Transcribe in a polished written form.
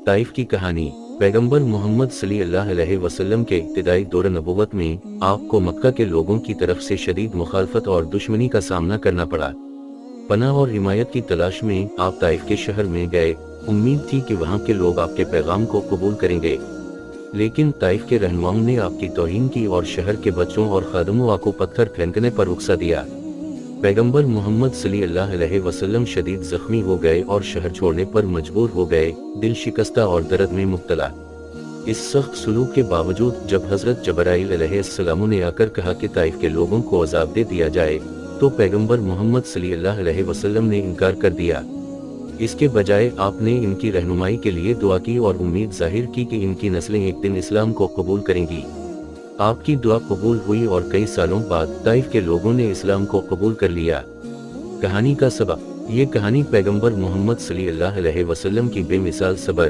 Taif की कहानी। पैगंबर मोहम्मद सल्लल्लाहु अलैहि वसल्लम के इब्तिदाई दौर नबुव्वत में आपको मक्का के लोगों की तरफ से शदीद मुखालफत और दुश्मनी का सामना करना पड़ा। पनाह और हिमायत की तलाश में आप ताइफ के शहर में गए। उम्मीद थी कि वहाँ के लोग आपके पैगाम को कबूल करेंगे, लेकिन ताइफ के रहनुमाओं ने आपकी तौहीन की और शहर के बच्चों और खादमों को पत्थर फेंकने पर रुखसा दिया। पैगंबर मोहम्मद सल्लल्लाहु अलैहि वसल्लम शदीद जख्मी हो गए और शहर छोड़ने पर मजबूर हो गए, दिल शिकस्ता और दर्द में मुब्तला। इस सख्त सुलूक के बावजूद जब हजरत जबराइल अलैहिस्सलाम ने आकर कहा कि ताइफ के लोगों को अजाब दे दिया जाए, तो पैगंबर मोहम्मद सल्लल्लाहु अलैहि वसल्लम ने इनकार कर दिया। इसके बजाय आपने इनकी रहनुमाई के लिए दुआ की और उम्मीद जाहिर की कि इनकी नस्लें एक दिन इस्लाम को कबूल करेंगी। आपकी दुआ कबूल हुई और कई सालों बाद ताइफ के लोगों ने इस्लाम को कबूल कर लिया। कहानी का सबक। ये कहानी पैगंबर मोहम्मद सल्लल्लाहु अलैहि वसल्लम की बेमिसाल सब्र,